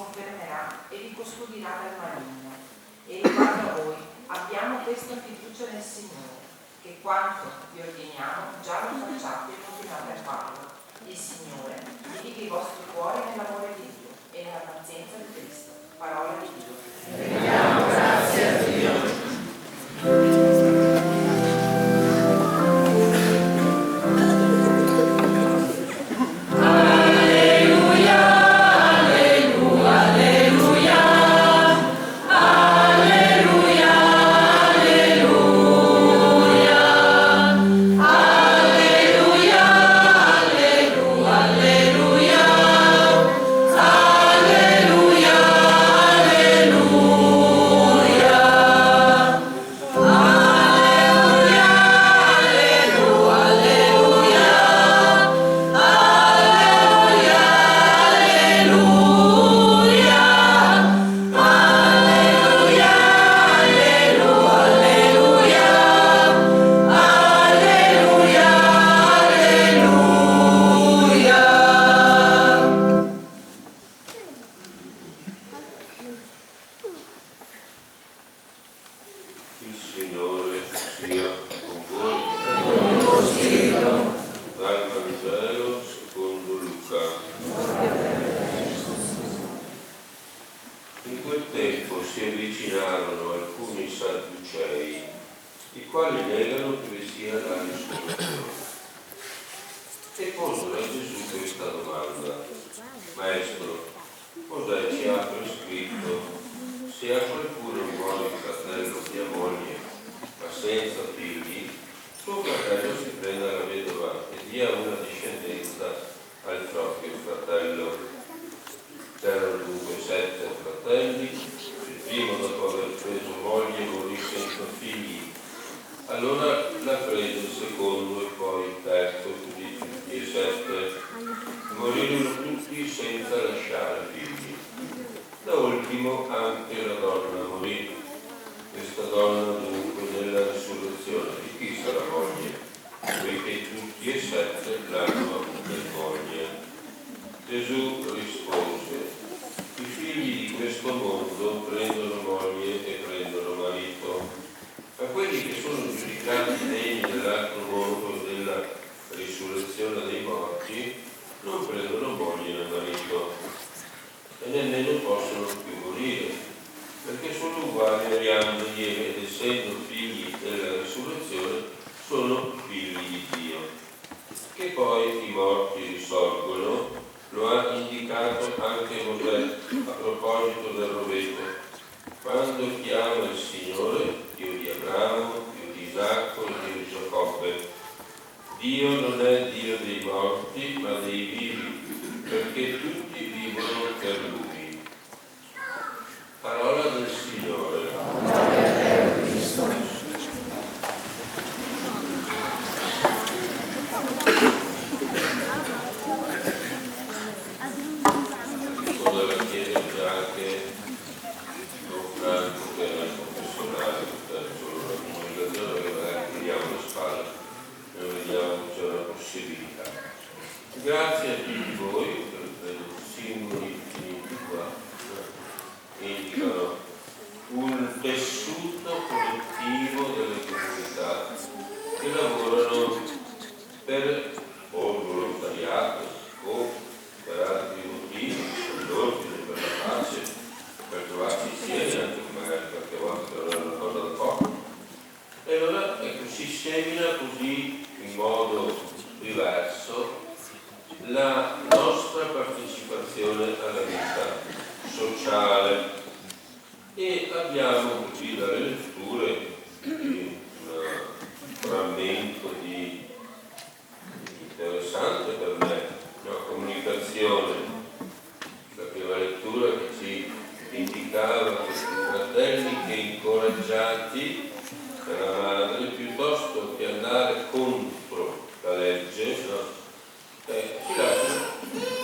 confermerà e vi custodirà dal maligno. E riguardo a voi, abbiamo questa fiducia nel Signore, che quanto vi ordiniamo già lo facciate e continuate a farlo. Il Signore dividi i vostri cuori nell'amore di Dio e nella pazienza di Cristo. Parola di Dio. Rendiamo grazie a Dio. Grazie a tutti voi per i simboli finiti qua, indicano un tessuto collettivo delle comunità che lavorano per o il volontariato o per altri motivi, per l'ordine, per la pace, per trovarsi insieme, anche magari qualche volta per una cosa da poco. E allora ecco, si semina così in modo diverso la nostra partecipazione alla vita sociale e abbiamo così dalle letture un frammento di interessante per me, una comunicazione, la prima lettura che ci indicava questi fratelli che incoraggiati dalla madre piuttosto che andare contro la legge, no? Si lasciano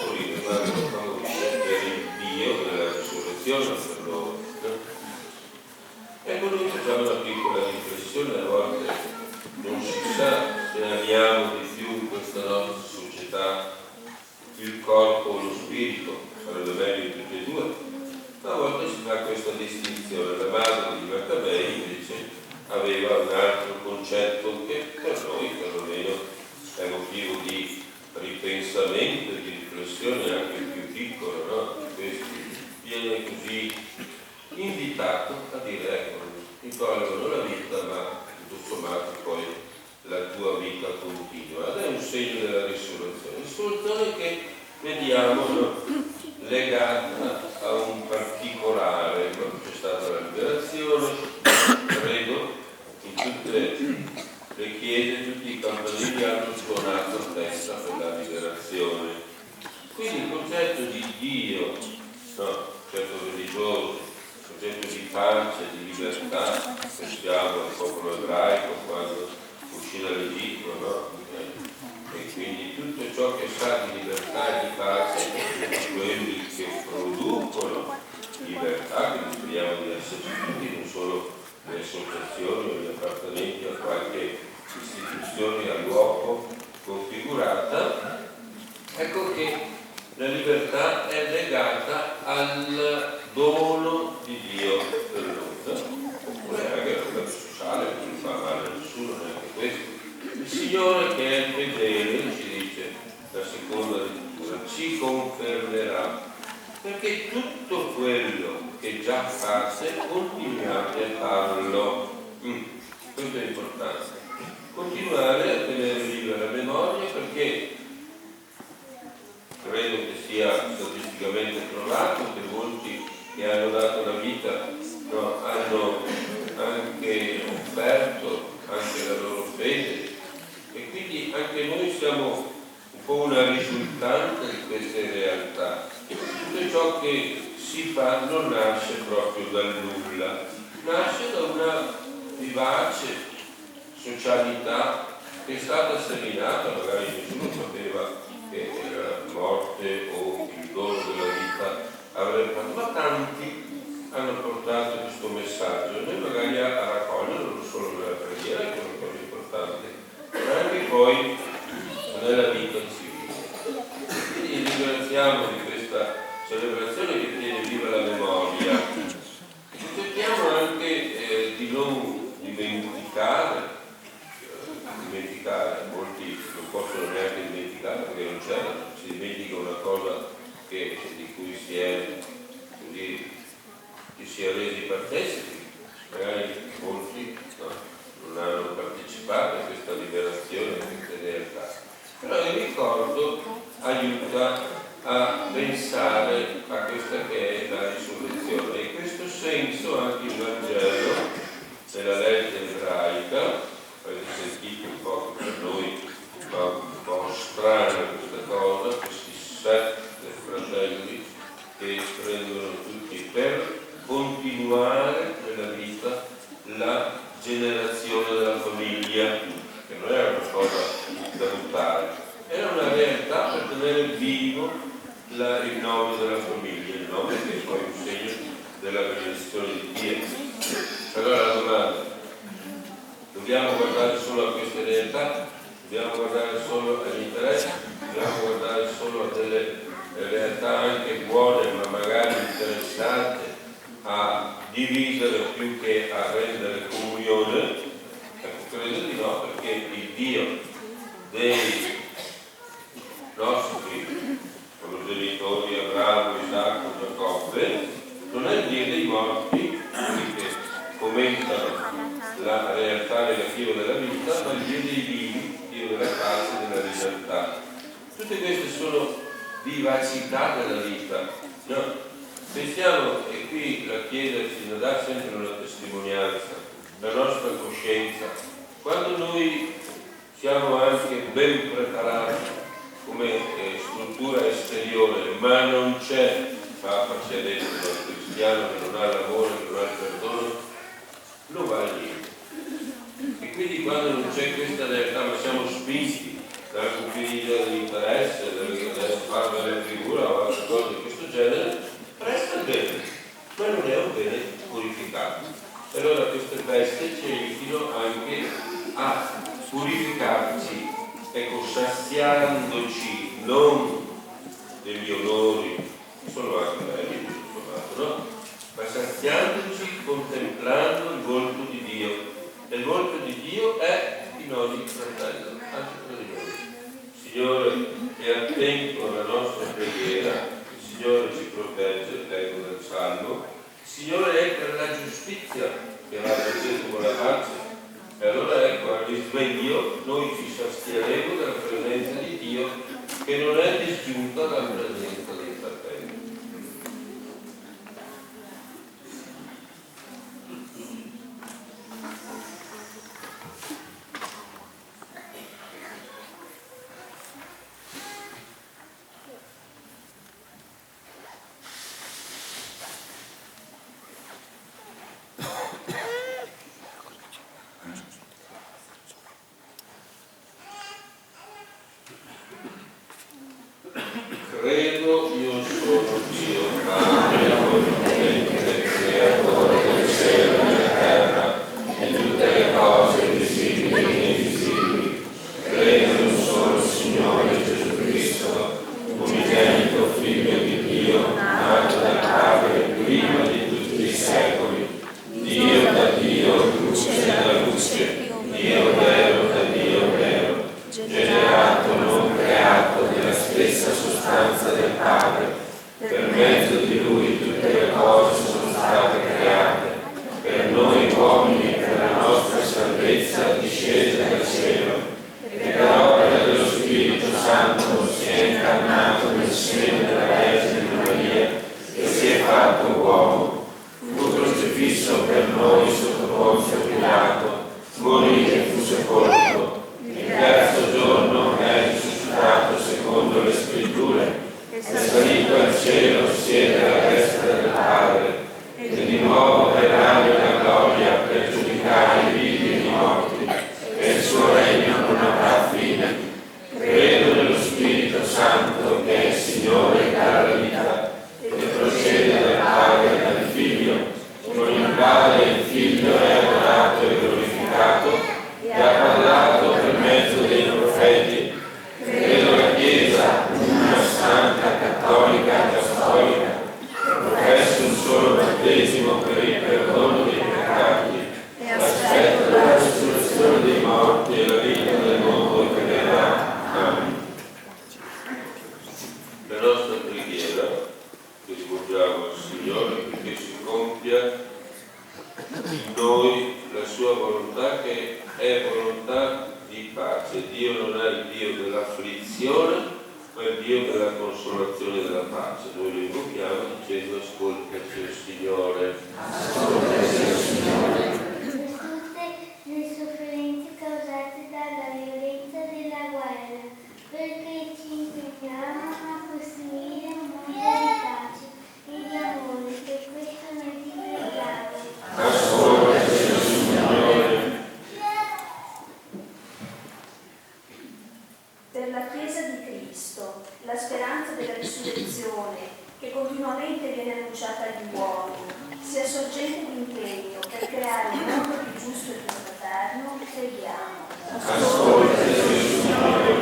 morire, vanno a favorire per il Dio della risurrezione per loro. Ecco, noi facciamo una piccola riflessione, a volte non si sa se amiamo di più in questa nostra società il corpo o lo spirito, sarebbe meglio tutti e due, aveva un altro concetto che per noi perlomeno è motivo di ripensamento e di riflessione anche più piccolo, no? Questi viene così invitato a dire ecco, ti tolgono la vita ma tutto sommato poi la tua vita continua, ed è un segno della risurrezione che vediamo, no, legata a un particolare. Quando c'è stata la liberazione, credo in tutte le chiese, tutti i campanili hanno suonato a festa per la liberazione. Quindi il concetto di Dio, no, il concetto religioso, il concetto di pace, di libertà, pensiamo al popolo ebraico quando uscì dall'Egitto, no? E quindi tutto ciò che sa di libertà e di pace, quelli che producono libertà, quindi speriamo di essere tutti, non solo le associazioni o gli appartenenti a qualche istituzione all'uopo configurata, ecco che la libertà è legata al dono di Dio per noi, oppure anche la libertà sociale, non fa male a nessuno, neanche questo. Il Signore che è fedele, ci dice la seconda lettura, ci confermerà, perché tutto quello che già fate continuate a farlo. Questo è importante. Continuare a tenere viva la memoria, perché credo che sia statisticamente provato che molti che hanno dato la vita, no, hanno anche offerto anche la loro fede, e quindi anche noi siamo un po' una risultante di queste realtà. Tutto ciò che si fa non nasce proprio dal nulla, nasce da una vivace socialità che è stata seminata, magari nessuno sapeva che la morte o il dono della vita avrebbe fatto, ma tanti hanno portato questo messaggio, noi magari a raccoglierlo non solo nella preghiera, che è una cosa importante, ma anche poi nella vita civile. Quindi ringraziamo di questa celebrazione che tiene viva la memoria. Cerchiamo anche di non dimenticare, molti non possono neanche dimenticare perché non c'è, si dimentica una cosa di cui si è resi partecipi, magari molti non hanno partecipato a questa liberazione, a queste realtà. Però il ricordo aiuta a pensare a questa che è la risurrezione, e in questo senso anche il Vangelo della legge ebraica, avete sentito un po' che per noi fa un po' strana questa cosa, questi 7 fratelli che prendono tutti per continuare nella vita la generazione della famiglia, che non era una cosa da buttare, era una realtà per tenere vivo il nome della famiglia, il nome che è poi un segno della benedizione di Dio. Allora la domanda: dobbiamo guardare solo a queste realtà? Dobbiamo guardare solo agli interessi? Dobbiamo guardare solo a delle realtà anche buone, ma magari interessate a dividere più che a rendere comunione? Ecco, credo di no, perché il Dio dei nostri progenitori Abramo, Isacco, Giacobbe non è il Dio dei morti, quelli che commentano la realtà negativa della vita, ma il Dio dei vivi, Dio della pace e della libertà. Tutte queste sono vivacità della vita, no? Pensiamo, e qui la Chiesa ci dà sempre una testimonianza, la nostra coscienza, quando noi siamo anche ben preparati come struttura esteriore, ma non c'è, Papa ci ha detto, il cristiano che non ha l'amore, che non ha il perdono, non vale niente. E quindi quando non c'è questa realtà, ma siamo spinti dalla confidenza dell'interesse, del fare delle figure o altre cose di questo genere, resta il bene, ma non è un bene purificato. E allora queste feste ci aiutino anche a purificarci, ecco, saziandoci non degli onori, che sono anche belli, no? Ma saziandoci contemplando il volto di Dio. E rivolgiamo al Signore perché si compia in noi la sua volontà, che è volontà di pace. Dio non è il Dio dell'afflizione, ma il Dio della consolazione e della pace. Noi lo invochiamo dicendo: ascoltaci, o Signore. Ascoltaci, o Signore. Per tutte le sofferenze causate dalla violenza della guerra, perché ci impegniamo a costruire un mondo di pace e di amore. Per questo noi ti preghiamo. Ascoltaci, o Signore. Per la Chiesa di Cristo, la speranza della risurrezione, che continuamente viene annunciata agli uomini, sia sorgente di impegno per creare un mondo più giusto e più fraterno, preghiamo. Ascoltaci, o Signore.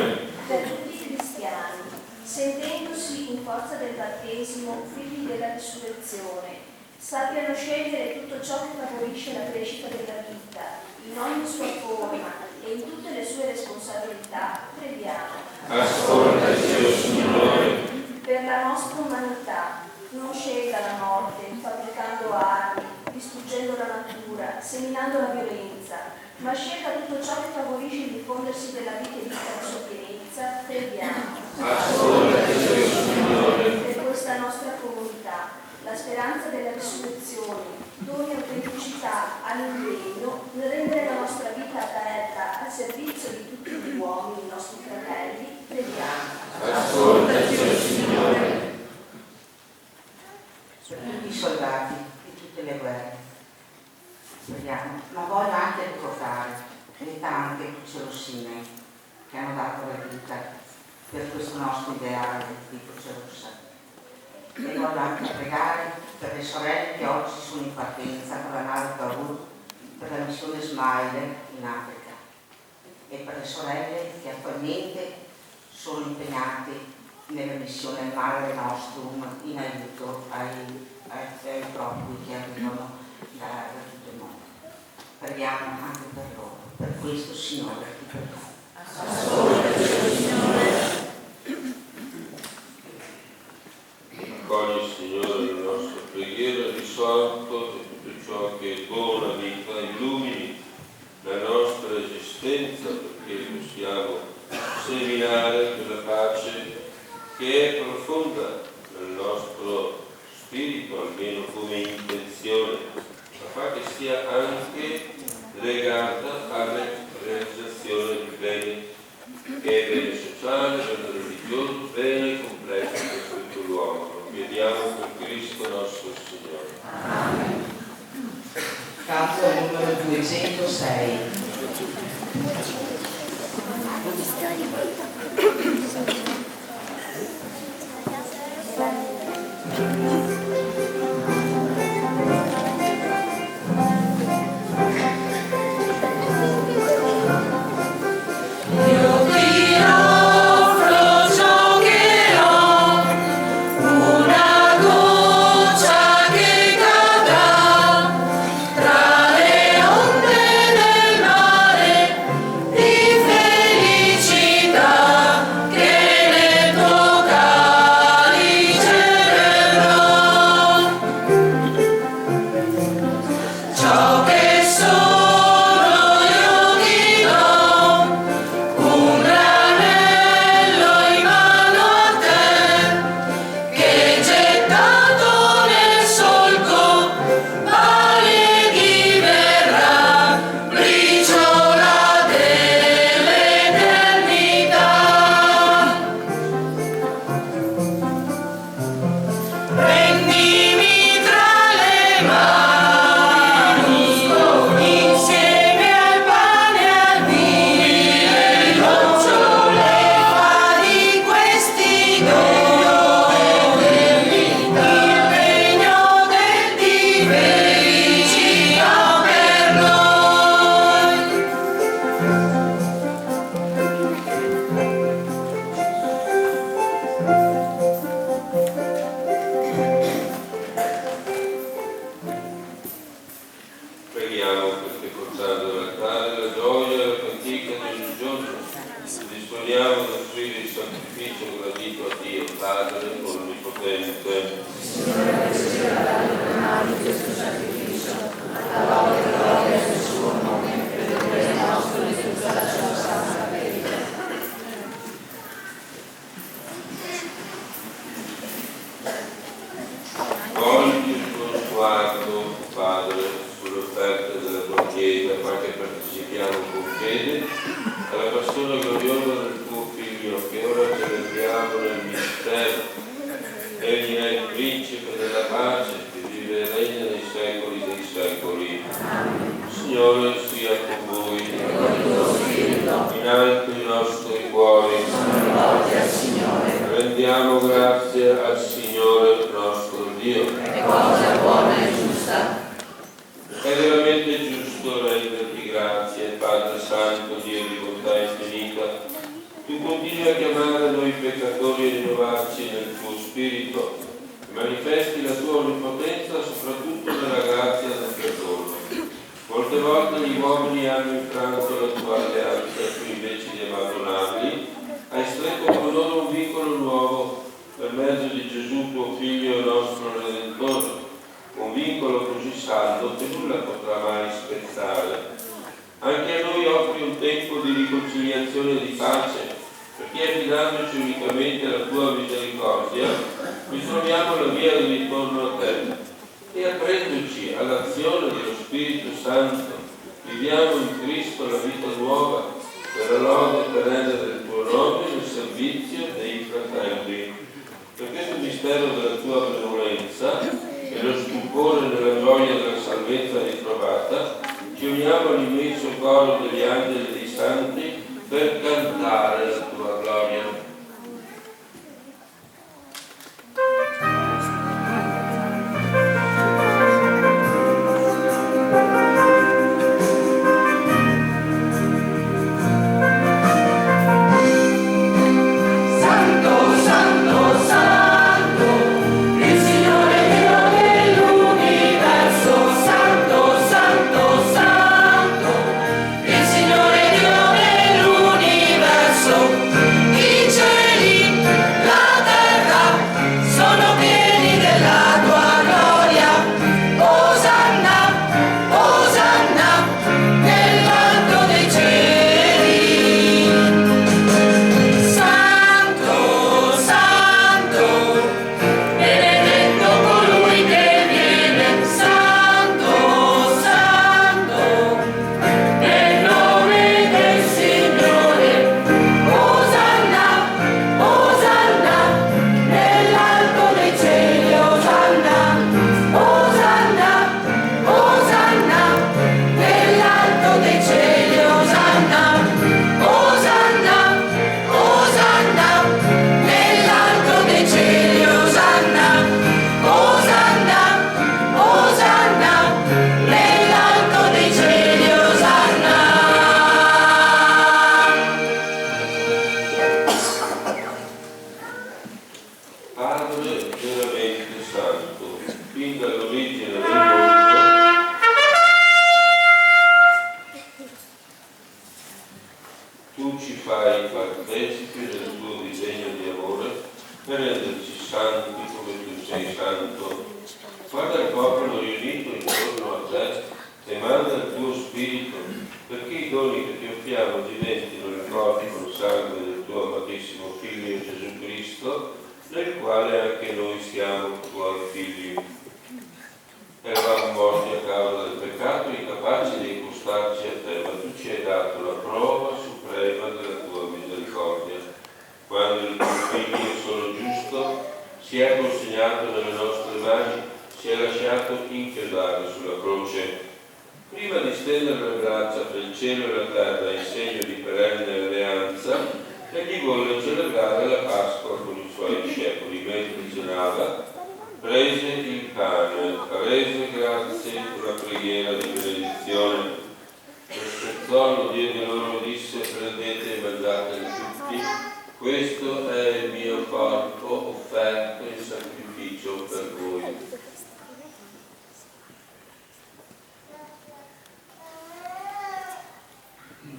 Per tutti i cristiani, sentendosi in forza del battesimo figli della risurrezione, sappiano scegliere tutto ciò che favorisce la crescita della vita, in ogni sua forma e in tutte le sue responsabilità, preghiamo. Ascoltaci, o Signore. Per la nostra umanità, non scelga la morte fabbricando armi, distruggendo la natura, seminando la violenza, ma scelga tutto ciò che favorisce il diffondersi della vita e della sua pienezza, preghiamo. Ascoltaci, o Signore. Per questa nostra comunità, la speranza della risurrezione doni autenticità all'impegno nel rendere la nostra vita aperta al servizio di tutti gli uomini, i nostri fratelli, preghiamo. Ascoltaci, o Signore. Per tutti i soldati di tutte le guerre, preghiamo, ma voglio anche ricordare le tante Croce Rossine che hanno dato la vita per questo nostro ideale di Croce Rossa. E voglio anche pregare per le sorelle che oggi sono in partenza con la nave Cavour per la missione Smile in Africa, e per le sorelle che attualmente sono impegnate nella missione Mare Nostrum in aiuto ai profughi che arrivano da tutto il mondo. Preghiamo anche per loro. Per questo, Signore, ti preghiamo. Ascoltaci, Signore. Accogli, Signore, la nostra preghiera, risolto e tutto ciò che dona vita, illumini la nostra esistenza, perché possiamo seminare quella pace che è profonda nel nostro spirito, almeno come intenzione, ma fa che sia anche legata alla realizzazione di beni, che è bene sociale, bene religioso, bene completo per tutto l'uomo. Lo chiediamo per Cristo nostro Signore. Amen. Canto numero 206. Felicità. fede, alla passione gloriosa del tuo Figlio, che ora celebriamo nel mistero. Egli è il principe della pace, che vive e regna nei secoli dei secoli. Signore sia con voi. In alto i nostri cuori. Rendiamo grazie al Signore nostro Dio. È cosa buona e giusta. È veramente giusto renderti grazie, Padre Santo, Dio di bontà infinita. Tu continui a chiamare noi peccatori e rinnovarci nel tuo Spirito e manifesti la tua onnipotenza soprattutto nella grazia del perdono. Molte volte gli uomini hanno infranto la tua alleanza, tu invece di abbandonarli hai stretto con loro un vincolo nuovo per mezzo di Gesù, tuo Figlio e nostro Redentore, un vincolo così saldo che nulla potrà mai spezzare. Anche a noi offri un tempo di riconciliazione e di pace, perché affidandoci unicamente alla tua misericordia, ritroviamo la via del ritorno a te e aprendoci all'azione dello Spirito Santo, viviamo in Cristo la vita nuova per la lode perenne del tuo nome nel servizio dei fratelli. Per questo mistero della tua benevolenza e lo stupore nella gioia della salvezza ritrovata, ci uniamo all'immenso coro degli angeli e dei santi per cantare la tua gloria.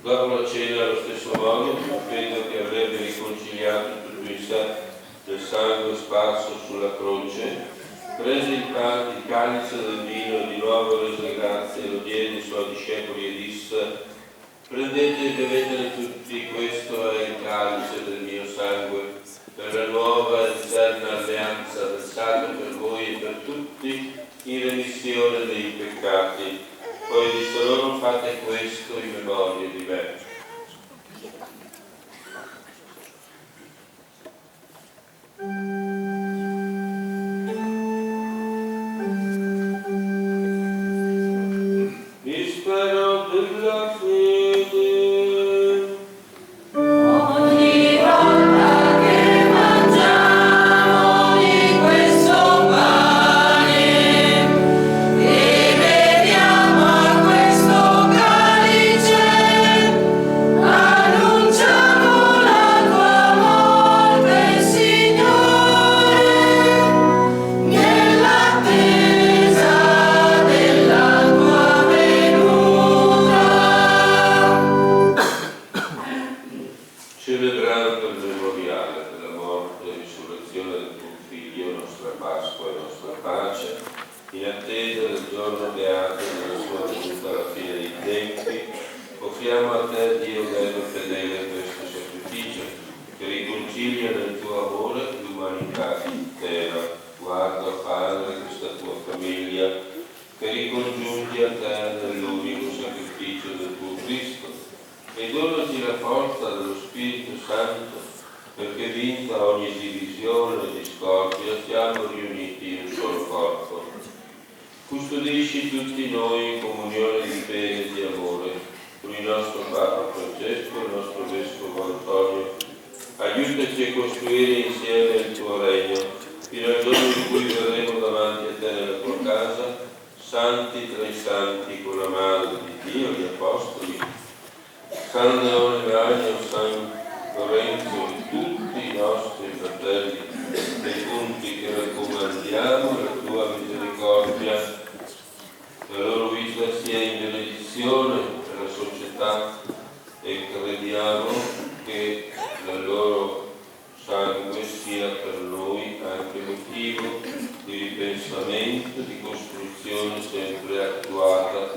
Dopo la cena, allo stesso modo, sapendo che avrebbe riconciliato tutto in sé del sangue sparso sulla croce, prese il calice del vino e di nuovo rese grazie e lo diede ai suoi discepoli e disse: prendete e bevetene tutti, questo è il calice del mio sangue, per la nuova e eterna alleanza versato per voi e per tutti in remissione dei peccati. Poi disse loro: fate questo in memoria di me. Spero della fede. Ogni volta che mangiamo di questo pane e beviamo a questo calice, annunciamo la tua morte, Signore, nell'attesa della tua celebrando il memoriale della morte e risurrezione del tuo Figlio, nostra Pasqua e nostra pace, in attesa del giorno beato della sua venuta alla fine dei tempi, offriamo a te, Dio bello e fedele, questo sacrificio che riconcilia nel tuo amore l'umanità intera. Guarda, Padre, questa tua famiglia che ricongiungi a te nell'unico sacrificio del tuo Cristo, e donaci la forza dello Spirito Santo, perché vinta ogni divisione e discordia siamo riuniti in un solo corpo. Custodisci tutti noi in comunione di fede e di amore, con il nostro Papa Francesco e il nostro Vescovo Antonio. Aiutaci a costruire insieme il tuo regno, fino al giorno in cui verremo davanti a te nella tua casa, santi tra i santi, con la Madre di Dio, gli Apostoli, San Leone Magno, San Lorenzo e tutti i nostri fratelli, dei punti che raccomandiamo la tua misericordia, la loro vita sia in benedizione per la società, e crediamo che il loro sangue sia per noi anche motivo di ripensamento, di costruzione sempre attuata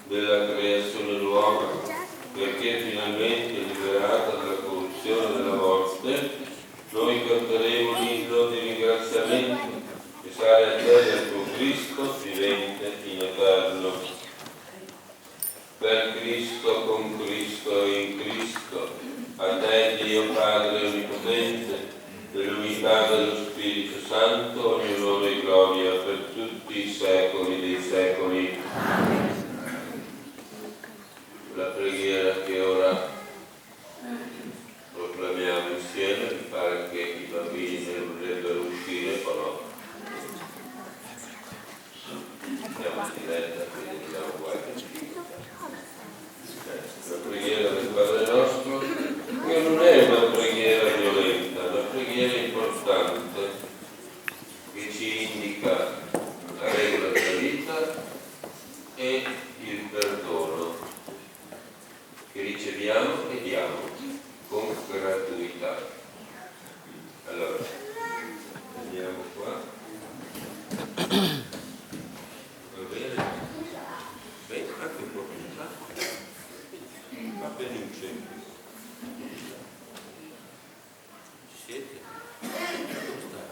della creazione nuova, perché finalmente liberata dalla corruzione della morte, noi canteremo l'inno di ringraziamento che sale a te del tuo Cristo vivente in eterno. Per Cristo, con Cristo e in Cristo, a te Dio Padre Onnipotente, nell'unità dello Spirito Santo, ogni onore e gloria per tutti i secoli dei secoli. Amen. La preghiera che ora proclamiamo insieme, mi pare che i bambini ne dovrebbero uscire, però siamo in diretta, quindi abbiamo qualche spirito. La preghiera del Padre nostro, che non è una preghiera violenta, è una preghiera importante che ci indica la regola della vita e il perdono che riceviamo e diamo con gratuità. Allora, andiamo qua. Va bene? Bene, anche un po' più in là. Va bene in centro. Ci siete? Dove sta?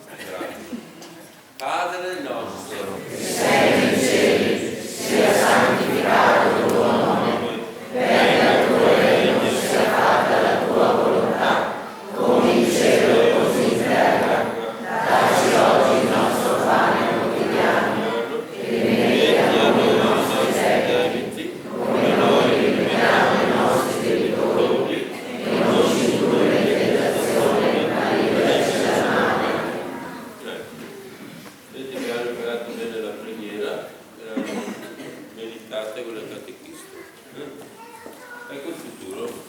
Grazie. Padre nostro, Che sei nei cieli, sia santificato il tuo nome, venga il tuo regno, sia fatta la tua volontà, come in cielo e così in terra. Dacci oggi il nostro pane quotidiano, e rimetti a noi i nostri debiti, come noi rimettiamo i nostri debitori, e non ci indurre in tentazione, ma liberaci dal male. vedete che hanno imparato bene la preghiera, meditate con il catechisto. Ecco il futuro.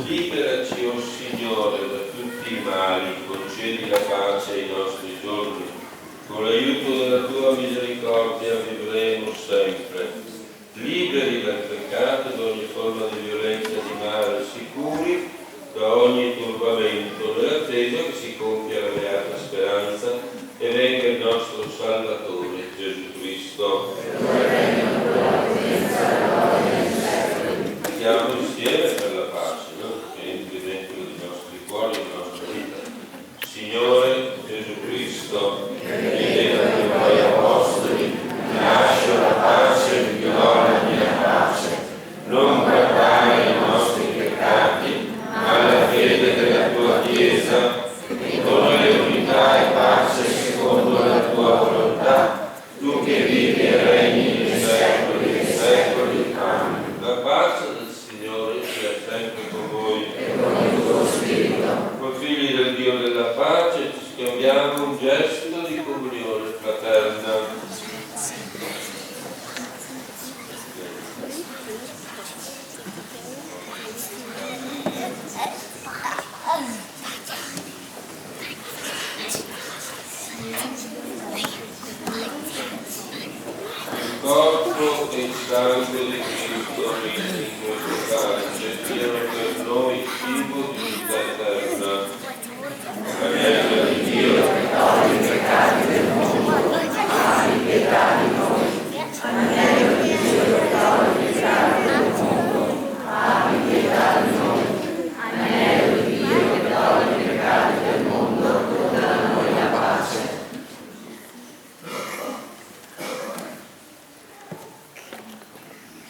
Liberaci, o Signore, da tutti i mali, concedi la pace ai nostri giorni. Con l'aiuto della tua misericordia vivremo sempre. Liberi dal peccato e da ogni forma di violenza e di male, sicuri da ogni turbamento, nell'attesa che si compia la beata speranza e venga il nostro Salvatore, Gesù Cristo. Cristo, credete ai tuoi apostoli, lascio la pace e vi do la mia pace. Non guardare i nostri peccati, ma la fede della tua Chiesa, e dona unità e pace secondo la tua volontà, tu che vivi e regni nei secoli dei secoli. Amen. La pace del Signore sia sempre con voi e con il tuo spirito. Come figli del Dio della pace ci scambiamo un gesto di comunione fraterna. Il corpo e il sangue di Cristo uniti in questo calice siano per noi cibo di vita eterna. Agnello di Dio che toglie i peccati del mondo, abbi pietà di noi. Agnello di Dio che toglie i peccati del mondo, abbi pietà di noi. Agnello di Dio che toglie i peccati del mondo, dona a noi la pace.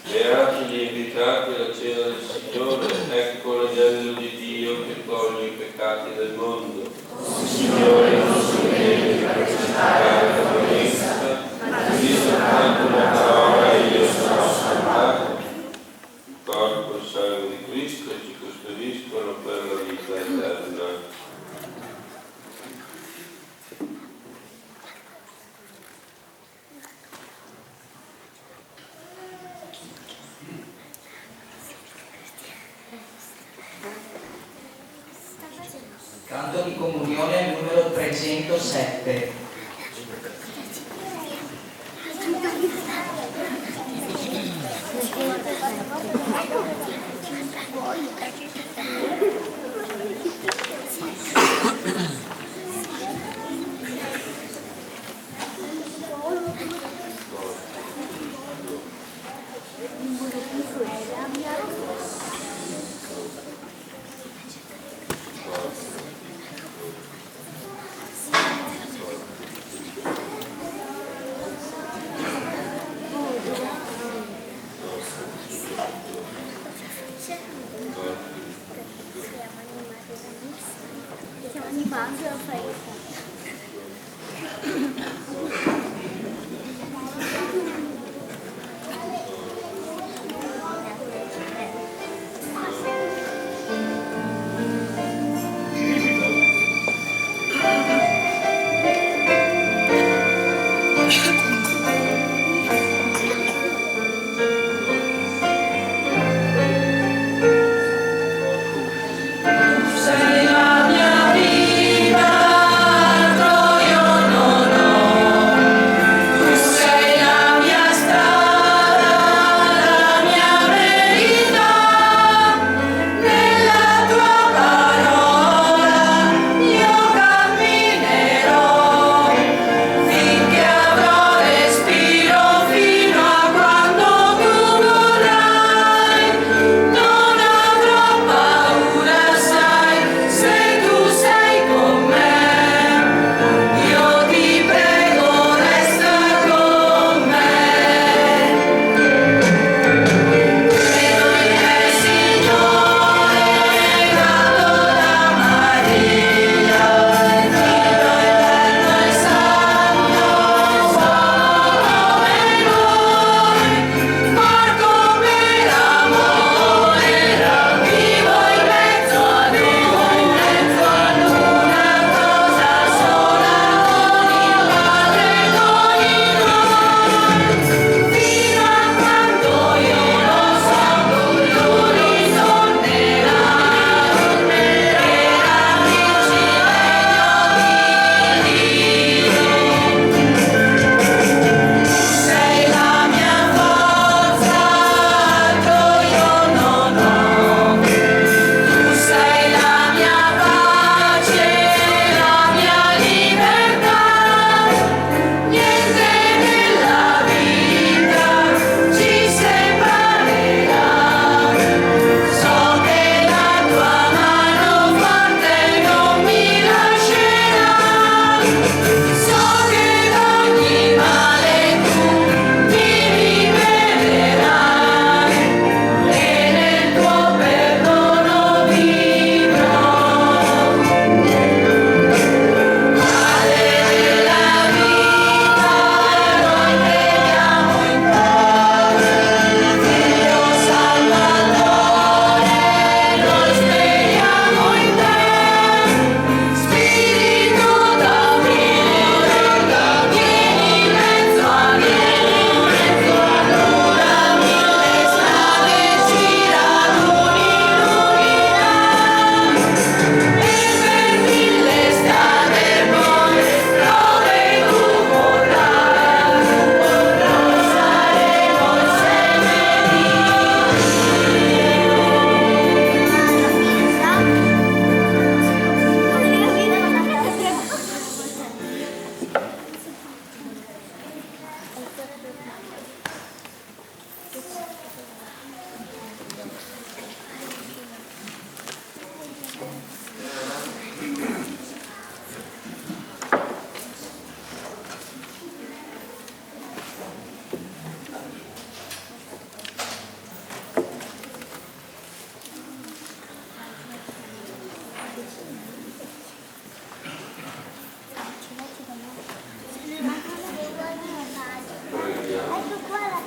Beati gli invitati alla cena del Signore, ecco l'agnello di Dio che toglie i peccati del mondo. Signore, non sono degno di partecipare alla tua messa, ma di soltanto una parola e io sarò salvato. Il corpo e il sangue di Cristo ci custodiscono per la vita eterna. Canto di comunione numero 307.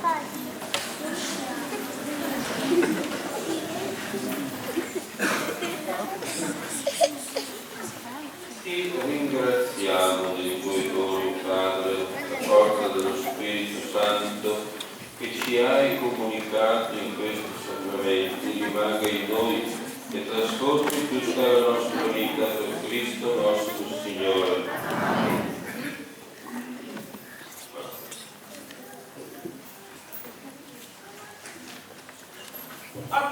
Ti ringraziamo dei tuoi doni, Padre, la forza dello Spirito Santo che ci hai comunicato in questi sacramenti, rimanga in noi e trascorsi tutta la nostra vita per Cristo nostro Signore.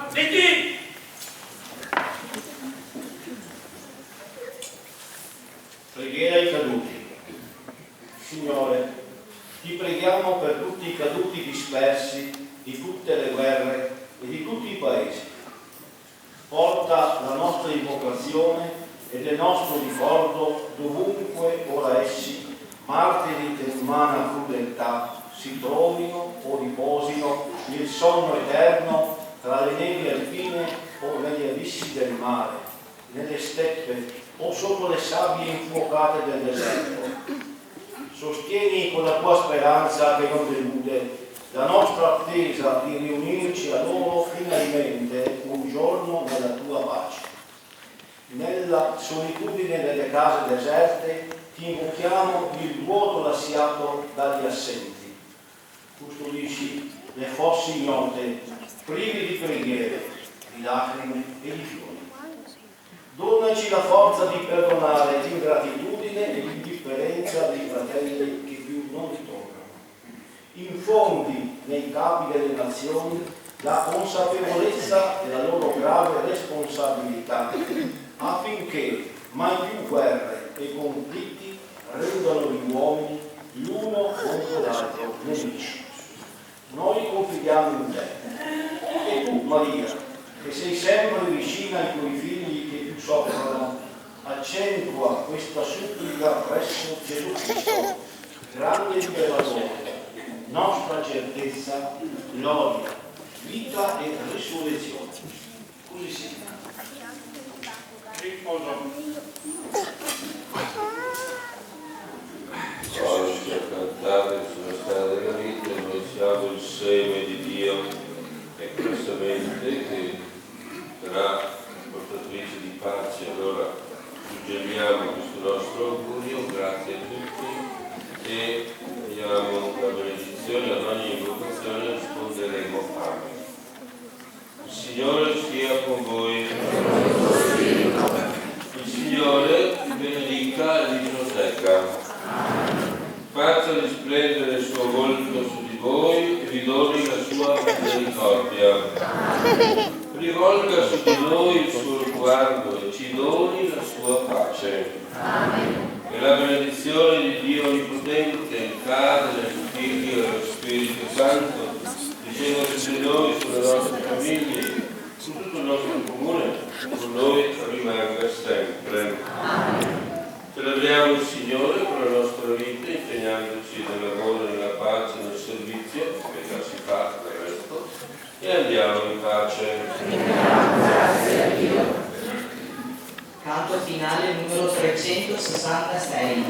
Zitti! Preghiera ai caduti. Signore, ti preghiamo per tutti i caduti dispersi di tutte le guerre e di tutti i paesi. Porta la nostra invocazione ed il nostro ricordo dovunque ora essi, martiri dell'umana crudeltà, si trovino o riposino nel sonno eterno tra le nevi alpine o negli abissi del mare, nelle steppe o sotto le sabbie infuocate del deserto. Sostieni con la tua speranza che non delude la nostra attesa di riunirci a loro finalmente un giorno nella tua pace. Nella solitudine delle case deserte ti invochiamo il vuoto lasciato dagli assenti. Custodisci le fossi ignote, privi di preghiere, di lacrime e di fiori. Donaci la forza di perdonare l'ingratitudine e l'indifferenza dei fratelli che più non ritornano. Infondi nei capi delle nazioni la consapevolezza della loro grave responsabilità, affinché mai più guerre e conflitti rendano gli uomini l'uno contro l'altro nemici. Noi confidiamo in te. E tu, Maria, che sei sempre vicina ai tuoi figli che più soffrono, accentua questa supplica presso Gesù Cristo, grande liberatore, nostra certezza, gloria, vita e risurrezione. Così sia. Oggi a cantare sulla strada della vita, noi siamo il seme di Dio e questa mente che sarà portatrice di pace. Allora suggeriamo questo nostro augurio, grazie a tutti e diamo la benedizione. Ad ogni invocazione risponderemo Amen. Il Signore sia con voi. Il Signore benedica e vi protegga. Faccia risplendere il suo volto su di voi e vi doni la sua misericordia. Rivolga su di noi il suo sguardo e ci doni la sua pace. E la benedizione di Dio Onnipotente, il Padre, il Figlio e lo Spirito Santo, discenda su di noi, sulle nostre famiglie, su tutto il nostro comune, con noi rimanga sempre. Celebriamo il Signore con la nostra vita, impegnandoci nel lavoro, nella pace, nel servizio, che già si fa del resto, e andiamo in pace. Grazie a Dio. Canto finale numero 366.